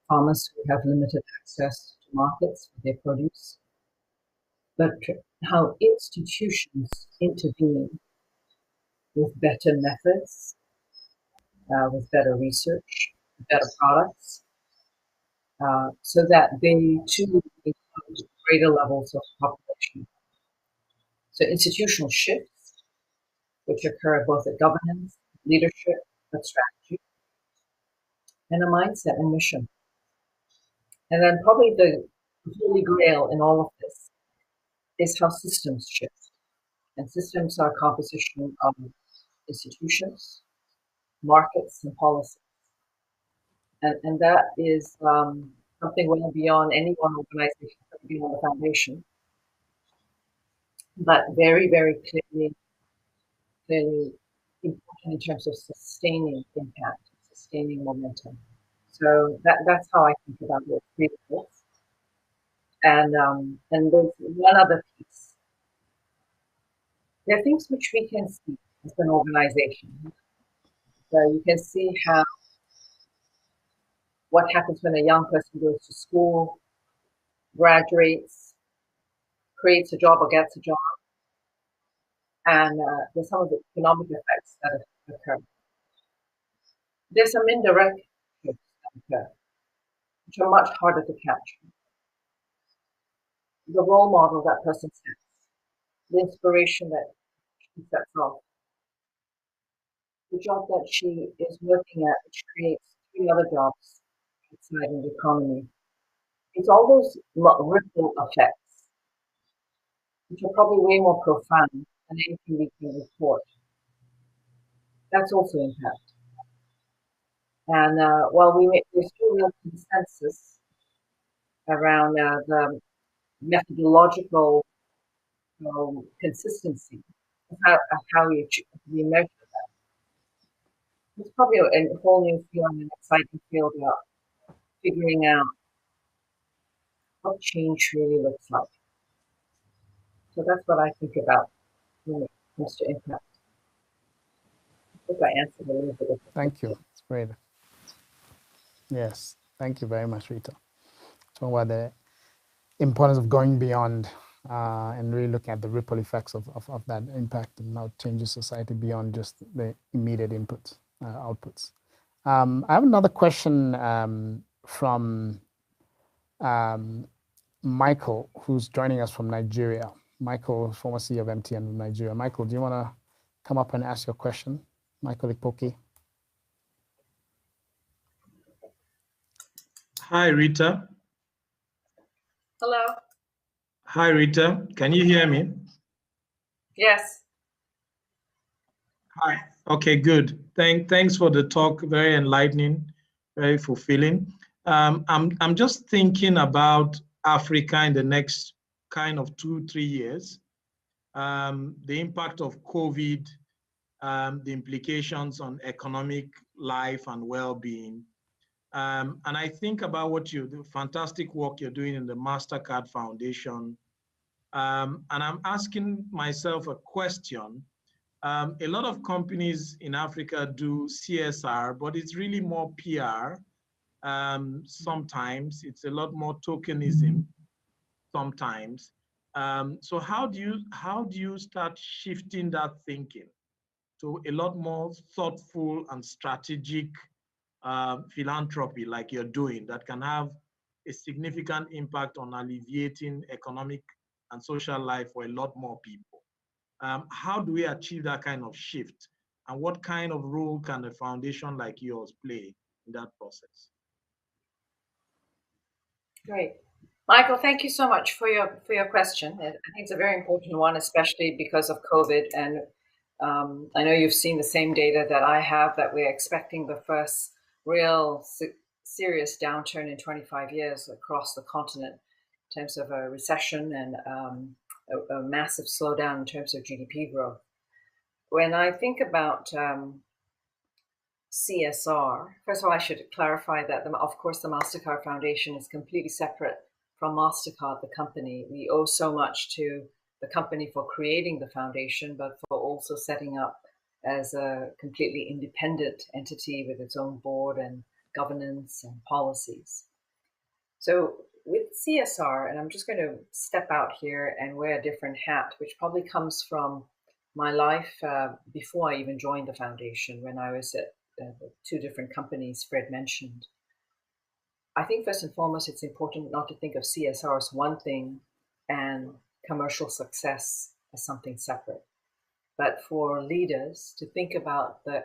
farmers who have limited access to markets for their produce, but how institutions intervene with better methods, with better research, better products, so that they too include greater levels of population. So institutional shifts, which occur both at governance, leadership, and strategy, and a mindset and mission. And then probably the holy grail in all of this is how systems shift. And systems are a composition of institutions, markets, and policies. And that is something well beyond any one organization, beyond the foundation, but very, very clearly important in terms of sustaining impact, sustaining momentum. So that's how I think about the three goals. And there's one other piece. There are things which we can see as an organization. So you can see what happens when a young person goes to school, graduates, creates a job or gets a job, and there's some of the economic effects that occur. There's some indirect effects that occur, which are much harder to capture. The role model that person sets, the inspiration that she sets off, the job that she is working at, which creates 3 other jobs outside in the economy. It's all those ripple effects, which are probably way more profound than anything we can report. That's also impact. And while there's still real consensus around the methodological consistency of how we measure that, it's probably a whole new field, an exciting field about figuring out what change really looks like. So that's what I think about when it comes to impact. I hope I answered a little bit of it. Thank you. It's great. Yes, thank you very much, Rita. So what the importance of going beyond and really looking at the ripple effects of that impact and how it changes society beyond just the immediate inputs, outputs. I have another question from Michael, who's joining us from Nigeria. Michael, former CEO of MTN in Nigeria. Michael, do you want to come up and ask your question? Michael Ikpoki. Hi, Rita. Hello. Hi, Rita. Can you hear me? Yes. Hi. Okay, good. Thanks for the talk. Very enlightening, very fulfilling. I'm just thinking about Africa in the next kind of 2-3 years. The impact of COVID, the implications on economic life and well-being. And I think about the fantastic work you're doing in the MasterCard Foundation. And I'm asking myself a question. A lot of companies in Africa do CSR, but it's really more PR. Sometimes it's a lot more tokenism. Sometimes. So how do you start shifting that thinking to a lot more thoughtful and strategic philanthropy like you're doing that can have a significant impact on alleviating economic and social life for a lot more people? How do we achieve that kind of shift? And what kind of role can a foundation like yours play in that process? Great. Michael, thank you so much for your question. I think it's a very important one, especially because of COVID. And I know you've seen the same data that I have, that we're expecting the first real serious downturn in 25 years across the continent in terms of a recession and a massive slowdown in terms of GDP growth. When I think about CSR, first of all, I should clarify that, of course, the MasterCard Foundation is completely separate from MasterCard, the company. We owe so much to the company for creating the foundation, but for also setting up as a completely independent entity with its own board and governance and policies. So with CSR, and I'm just going to step out here and wear a different hat, which probably comes from my life before I even joined the foundation, when I was at the 2 different companies Fred mentioned. I think first and foremost, it's important not to think of CSR as one thing and commercial success as something separate, but for leaders to think about the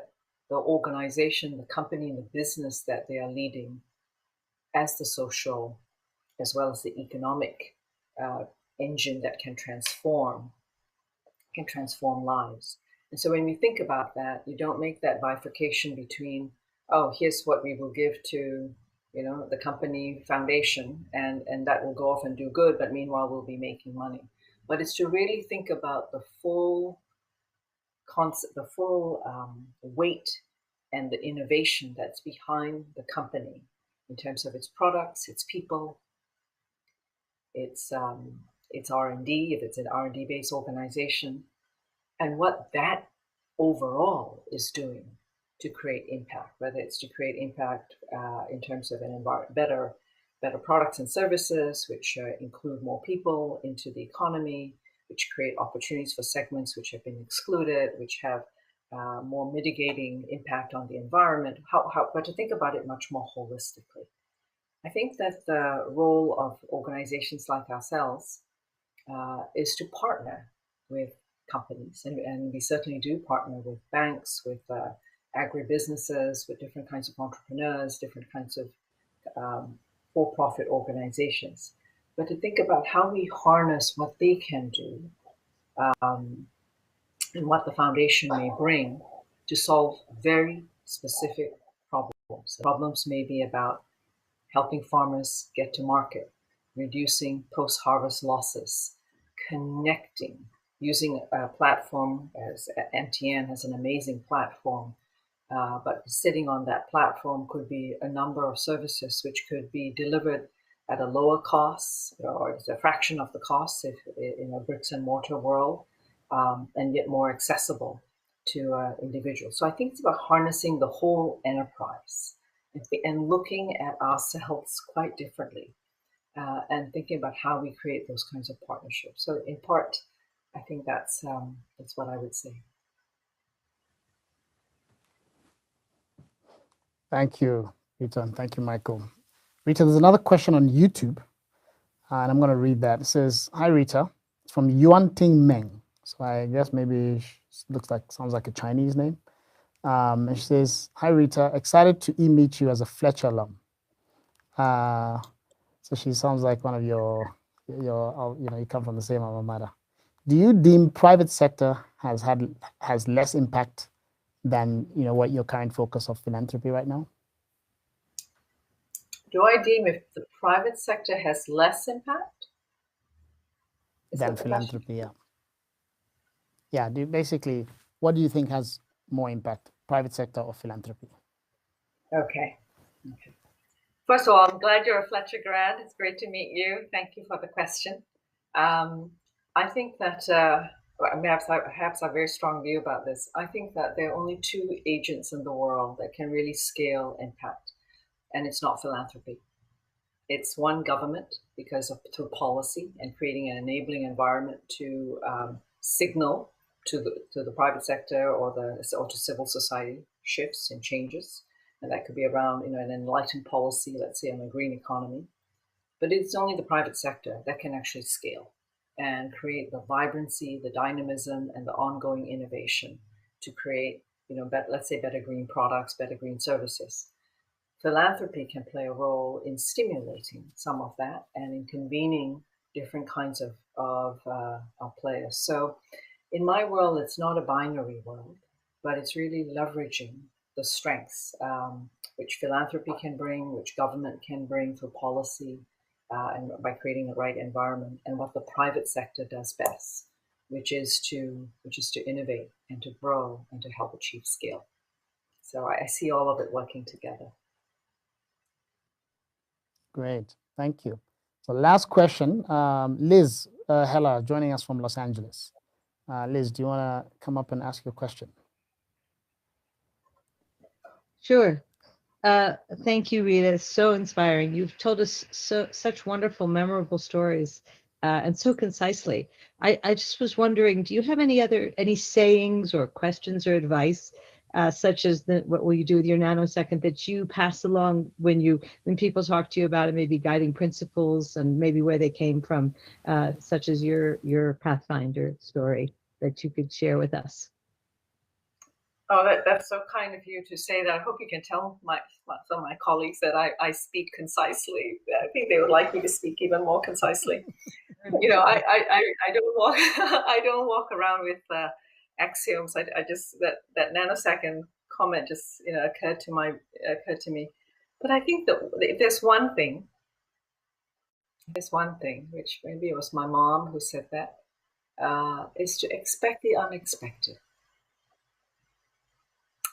organization, the company, and the business that they are leading as the social as well as the economic engine that can transform lives. And so when we think about that, you don't make that bifurcation between, oh, here's what we will give to, the company foundation, and that will go off and do good, but meanwhile we'll be making money. But it's to really think about the full concept, the full weight and the innovation that's behind the company in terms of its products, its people, its R&D, if it's an R&D based organization, and what that overall is doing to create impact, whether it's to create impact in terms of better products and services, which include more people into the economy, which create opportunities for segments which have been excluded, which have more mitigating impact on the environment, but to think about it much more holistically. I think that the role of organizations like ourselves is to partner with companies, and we certainly do partner with banks, with agribusinesses, with different kinds of entrepreneurs, different kinds of for-profit organizations, but to think about how we harness what they can do and what the foundation may bring to solve very specific problems. Problems may be about helping farmers get to market, reducing post-harvest losses, connecting, using a platform, as MTN has an amazing platform, but sitting on that platform could be a number of services which could be delivered at a lower cost, or it's a fraction of the cost if in a bricks and mortar world, and yet more accessible to individuals. So I think it's about harnessing the whole enterprise and looking at ourselves quite differently, and thinking about how we create those kinds of partnerships. So in part, I think that's what I would say. Thank you, Rita, and thank you, Michael. Rita, there's another question on YouTube, and I'm going to read that. It says, "Hi, Rita," it's from Yuan Ting Meng. So I guess maybe sounds like a Chinese name. And she says, "Hi, Rita, excited to meet you as a Fletcher alum." So she sounds like one of your you come from the same alma mater. Do you deem private sector has less impact than what your current focus of philanthropy right now? Do I deem if the private sector has less impact than philanthropy? Yeah. Yeah. Basically, what do you think has more impact, private sector or philanthropy? Okay. First of all, I'm glad you're a Fletcher grad. It's great to meet you. Thank you for the question. I think that perhaps I have a very strong view about this. I think that there are only two agents in the world that can really scale impact, and it's not philanthropy. It's one, government, because of through policy and creating an enabling environment to signal to the private sector or to civil society shifts and changes, and that could be around an enlightened policy, let's say on a green economy. But it's only the private sector that can actually scale and create the vibrancy, the dynamism, and the ongoing innovation to create, let's say, better green products, better green services. Philanthropy can play a role in stimulating some of that and in convening different kinds of players. So in my world, it's not a binary world, but it's really leveraging the strengths which philanthropy can bring, which government can bring through policy, and by creating the right environment, and what the private sector does best, which is to innovate and to grow and to help achieve scale. So I see all of it working together. Great, thank you. So last question, Liz Heller joining us from Los Angeles. Liz, do you want to come up and ask your question? Sure. Thank you, Rita. It's so inspiring. You've told us such wonderful, memorable stories, and so concisely. I just was wondering, do you have any sayings or questions or advice, such as what will you do with your nanosecond, that you pass along when people talk to you about it, maybe guiding principles and maybe where they came from, such as your Pathfinder story that you could share with us? Oh, that's so kind of you to say that. I hope you can tell some of my colleagues that I speak concisely. I think they would like me to speak even more concisely. I don't walk I don't walk around with axioms. I just that nanosecond comment just occurred to me. But I think that if there's one thing, which maybe it was my mom who said that, is to expect the unexpected,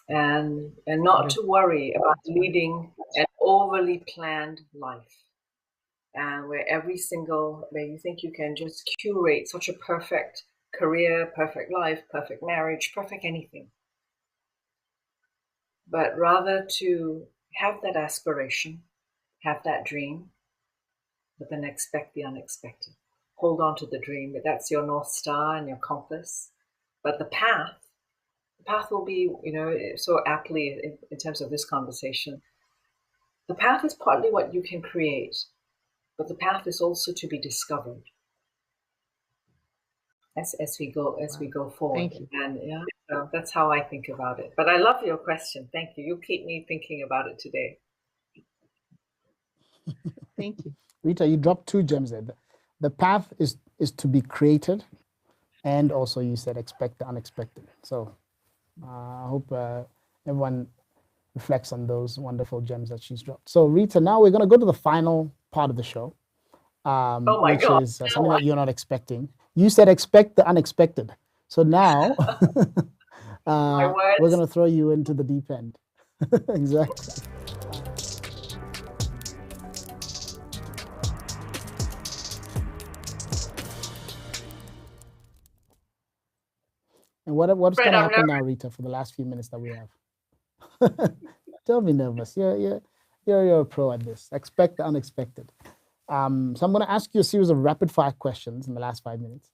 and not to worry about leading an overly planned life, and where you think you can just curate such a perfect career, perfect life, perfect marriage, perfect anything, but rather to have that aspiration, have that dream, but then expect the unexpected. Hold on to the dream, but that's your North Star and your compass. But the path will be, so aptly in terms of this conversation, the path is partly what you can create, but the path is also to be discovered as we go forward. Thank you. And so that's how I think about it. But I love your question. Thank you. You keep me thinking about it today. Thank you. Rita, you dropped 2 gems there. The path is to be created, and also you said expect the unexpected. So I hope everyone reflects on those wonderful gems that she's dropped. So Rita, now we're going to go to the final part of the show, which God. is something that you're not expecting. You said expect the unexpected. So now we're going to throw you into the deep end. Exactly. And what's going to happen now, Rita, for the last few minutes that we have? Don't be nervous. You're a pro at this. Expect the unexpected. So I'm going to ask you a series of rapid fire questions in the last 5 minutes.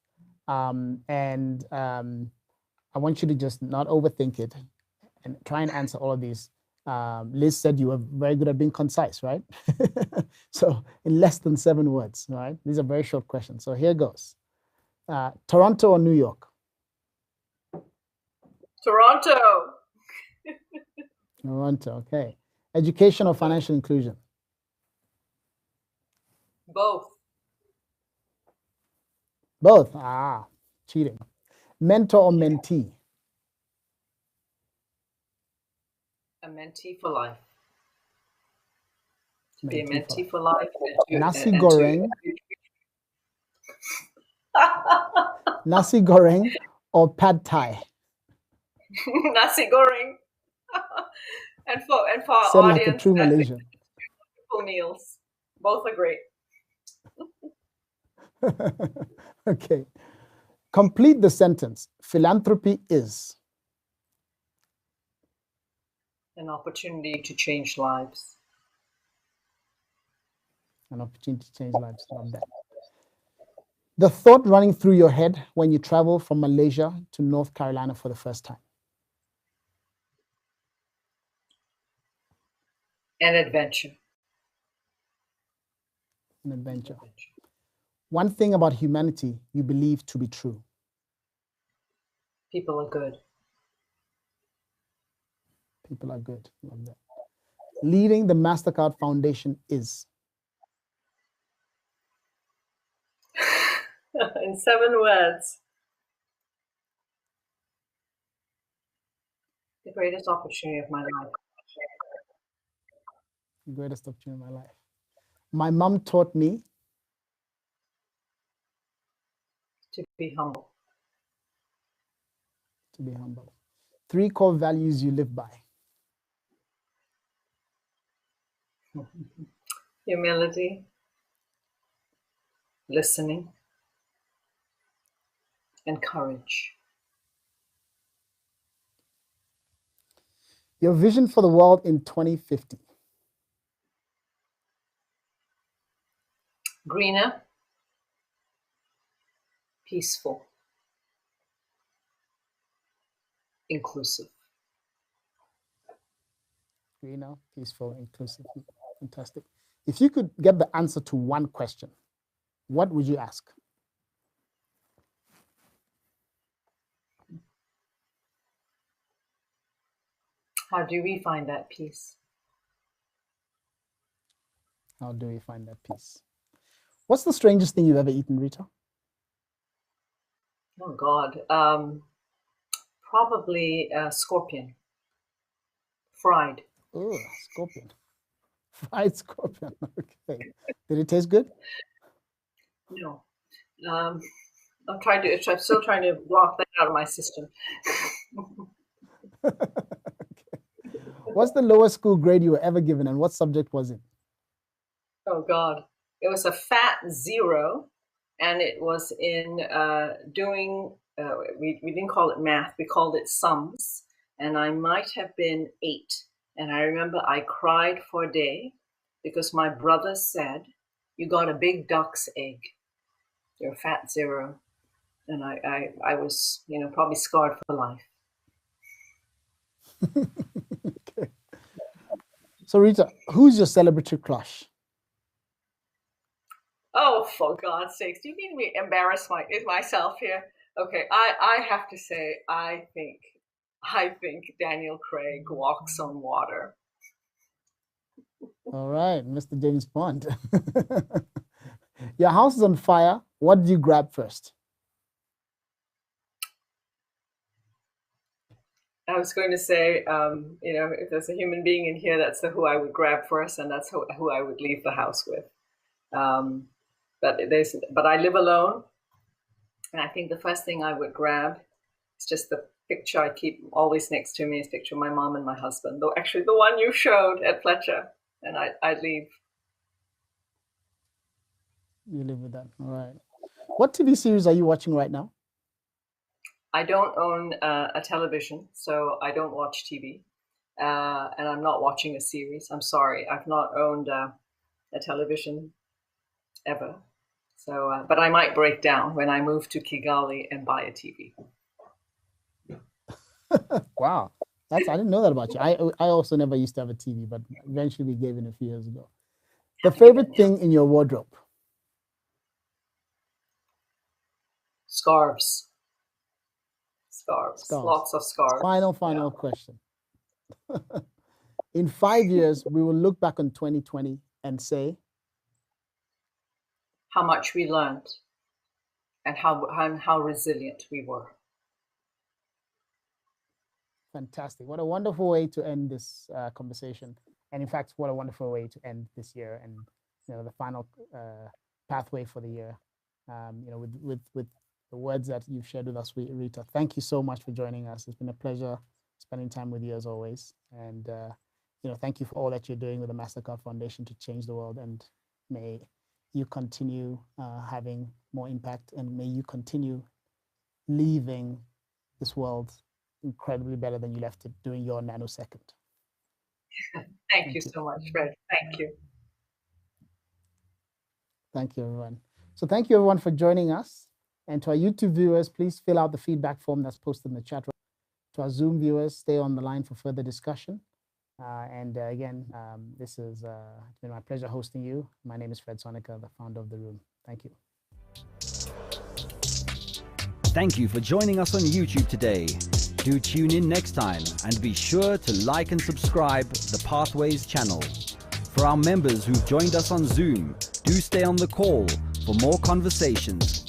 And I want you to just not overthink it and try and answer all of these. Liz said you were very good at being concise, right? So in less than 7 words, right? These are very short questions. So here goes. Toronto or New York? Toronto. Toronto, okay. Education or financial inclusion? Both. Both. Cheating. Mentor or mentee? A mentee for life. To be a Mentee mentee for life. Nasi goreng. Nasi goreng or pad thai? Nasi goreng. and for our Said audience, like a true Malaysian. meals. Both are great. Okay. Complete the sentence. Philanthropy is an opportunity to change lives. An opportunity to change lives. Love that. The thought running through your head when you travel from Malaysia to North Carolina for the first time. An adventure. An adventure. One thing about humanity you believe to be true. People are good. People are good. Love that. Leading the MasterCard Foundation is. In 7 words. The greatest opportunity of my life. The greatest opportunity of my life. My mom taught me to be humble. To be humble. 3 core values you live by. Humility, listening, and courage. Your vision for the world in 2050. Greener, peaceful, inclusive. Greener, peaceful, inclusive. Fantastic. If you could get the answer to one question, what would you ask? How do we find that peace? How do we find that peace? What's the strangest thing you've ever eaten, Rita? Oh, God. Probably scorpion, fried. Oh, scorpion. Fried scorpion. Okay. Did it taste good? No. I'm still trying to block that out of my system. Okay. What's the lowest school grade you were ever given, and what subject was it? Oh God, it was a fat 0, and it was in doing. We didn't call it math; we called it sums, and I might have been 8. And I remember I cried for a day because my brother said, "You got a big duck's egg. You're a fat 0." And I was, probably scarred for life. Okay. So Rita, who's your celebrity crush? Oh, for God's sakes, do you mean me embarrass myself here? Okay, I have to say, I think Daniel Craig walks on water. All right, Mr. James Bond. Your house is on fire. What did you grab first? I was going to say, if there's a human being in here, that's who I would grab first, and that's who I would leave the house with. But I live alone, and I think the first thing I would grab is just the picture I keep always next to me is a picture of my mom and my husband. Though actually the one you showed at Fletcher, and I'd leave. You live with that. All right. What TV series are you watching right now? I don't own a television, so I don't watch TV. And I'm not watching a series. I'm sorry. I've not owned a television ever. So, but I might break down when I move to Kigali and buy a TV. Wow. I didn't know that about you. I also never used to have a TV, but eventually we gave in a few years ago. The favorite thing in your wardrobe? Scarves. Lots of scarves. Final question. In 5 years, we will look back on 2020 and say how much we learned and how resilient we were. Fantastic. What a wonderful way to end this conversation. And in fact, what a wonderful way to end this year and the final pathway for the year. With the words that you've shared with us, Rita. Thank you so much for joining us. It's been a pleasure spending time with you as always. And thank you for all that you're doing with the MasterCard Foundation to change the world. And may you continue having more impact, and may you continue leaving this world incredibly better than you left it during your nanosecond. Thank you so much, Fred. Thank you. Thank you, everyone. So thank you, everyone, for joining us. And to our YouTube viewers, please fill out the feedback form that's posted in the chat. To our Zoom viewers, stay on the line for further discussion. Again, this has been my pleasure hosting you. My name is Fred Swaniker, the founder of The Room. Thank you. Thank you for joining us on YouTube today. Do tune in next time and be sure to like and subscribe the Pathways channel. For our members who've joined us on Zoom, do stay on the call for more conversations